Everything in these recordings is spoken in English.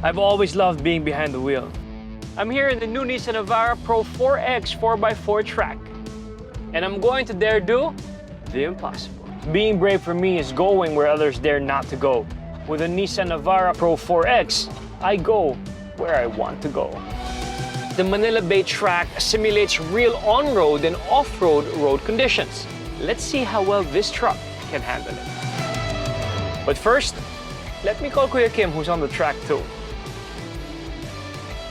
I've always loved being behind the wheel. I'm here in the new Nissan Navara Pro 4X 4x4 track. And I'm going to dare do the impossible. Being brave for me is going where others dare not to go. With the Nissan Navara Pro 4X, I go where I want to go. The Manila Bay track simulates real on-road and off-road road conditions. Let's see how well this truck can handle it. But first, let me call Kuya Kim, who's on the track too.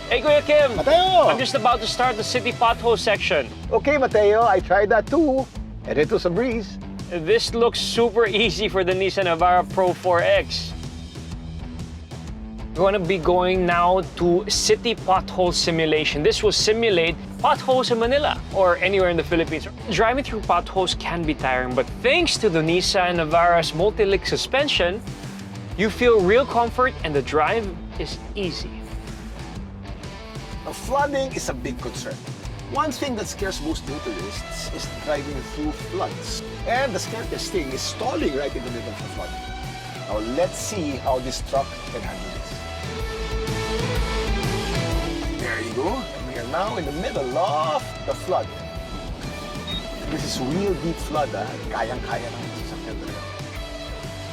Hey Kuya Kim! Matteo! I'm just about to start the city pothole section. Okay, Matteo, I tried that too. And it was a breeze. This looks super easy for the Nissan Navara Pro 4X. We're going to be going now to city pothole simulation. This will simulate potholes in Manila or anywhere in the Philippines. Driving through potholes can be tiring, but thanks to the Nissan Navara's multi-link suspension, you feel real comfort and the drive is easy. Now, flooding is a big concern. One thing that scares most motorists is driving through floods. And the scariest thing is stalling right in the middle of the flood. Now, let's see how this truck can handle this. There you go. We are now in the middle of the flood. This is real deep flood. Kayang-kaya ng sasakyan talaga.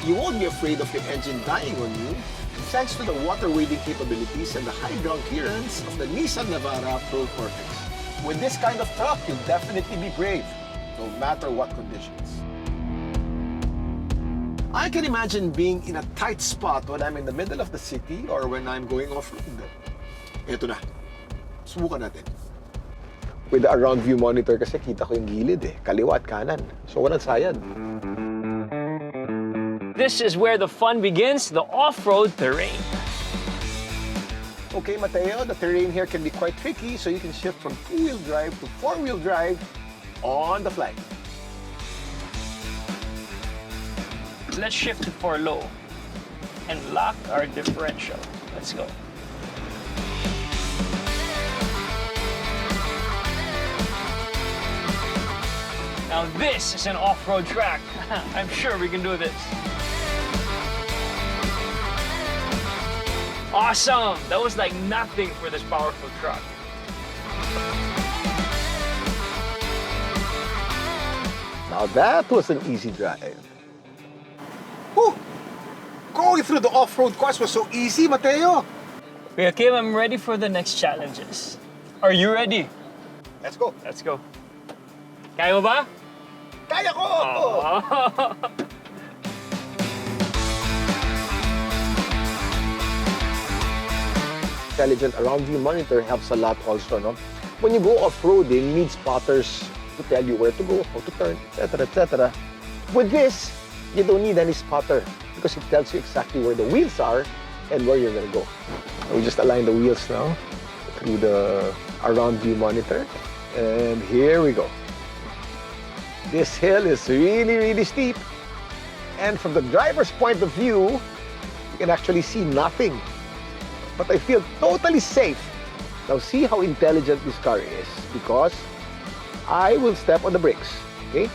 You won't be afraid of your engine dying on you thanks to the water-wading capabilities and the high ground clearance of the Nissan Navara Pro 4X. With this kind of truck, you'll definitely be brave, no matter what conditions. I can imagine being in a tight spot when I'm in the middle of the city or when I'm going off-road. Ito na. Subukan natin. With the around view monitor kasi kita ko yung gilid kaliwa at kanan. So walang sayad. This is where the fun begins, the off-road terrain. Okay, Matteo, the terrain here can be quite tricky, so you can shift from two-wheel drive to four-wheel drive on the fly. Let's shift to 4 low and lock our differential. Let's go. Now this is an off-road track. I'm sure we can do this. Awesome! That was like nothing for this powerful truck. Now that was an easy drive. Whew! Going through the off-road course was so easy, Matteo. Kuya Kim, I'm ready for the next challenges. Are you ready? Let's go. Let's go. Kaya mo ba? Kaya ko! Intelligent around view monitor helps a lot also, no? When you go off-roading, need spotters to tell you where to go, how to turn, etc., etc. With this, you don't need any spotter because it tells you exactly where the wheels are and where you're gonna go. We just align the wheels now through the around view monitor, and here we go. This hill is really, really steep, and from the driver's point of view, you can actually see nothing. But I feel totally safe. Now see how intelligent this car is, because I will step on the brakes, okay?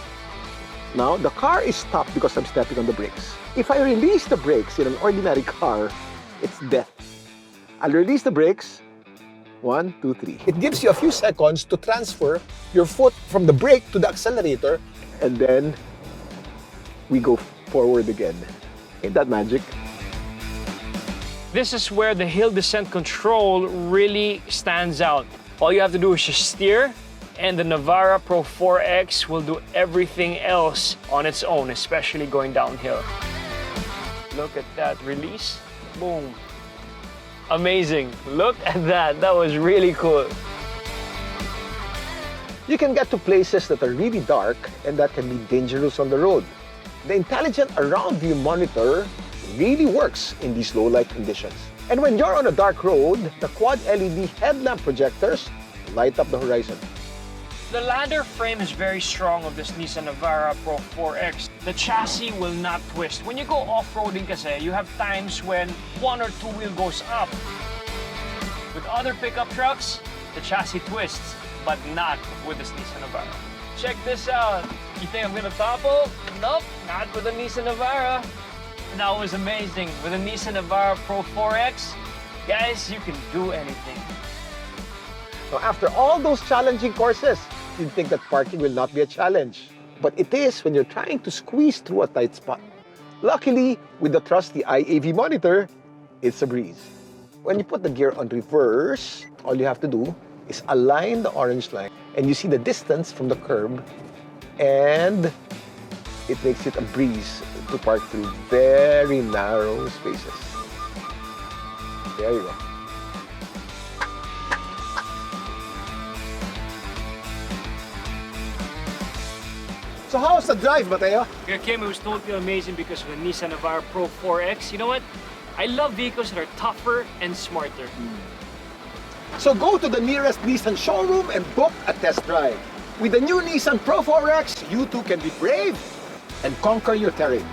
Now, the car is stopped because I'm stepping on the brakes. If I release the brakes in an ordinary car, it's death. I'll release the brakes. 1, 2, 3. It gives you a few seconds to transfer your foot from the brake to the accelerator, and then we go forward again. Ain't that magic? This is where the hill descent control really stands out. All you have to do is just steer, and the Navara Pro 4X will do everything else on its own, especially going downhill. Look at that release. Boom. Amazing. Look at that. That was really cool. You can get to places that are really dark and that can be dangerous on the road. The intelligent around view monitor really works in these low light conditions. And when you're on a dark road, the quad LED headlamp projectors light up the horizon. The ladder frame is very strong of this Nissan Navara Pro 4X. The chassis will not twist. When you go off-roading kasi, you have times when one or two wheel goes up. With other pickup trucks, the chassis twists, but not with this Nissan Navara. Check this out. You think I'm gonna topple? Nope, not with the Nissan Navara. That was amazing. With the Nissan Navara Pro 4X, Guys, you can do anything. Now, after all those challenging courses, you'd think that parking will not be a challenge. But it is when you're trying to squeeze through a tight spot. Luckily, with the trusty IAV monitor, it's a breeze. When you put the gear on reverse, all you have to do is align the orange line and you see the distance from the curb, and it makes it a breeze to park through very narrow spaces. There you go. So how's the drive, Matteo? Kuya Kim, it was totally amazing because of the Nissan Navara Pro 4X. You know what? I love vehicles that are tougher and smarter. So go to the nearest Nissan showroom and book a test drive. With the new Nissan Pro 4X, you too can be brave and conquer your terrain.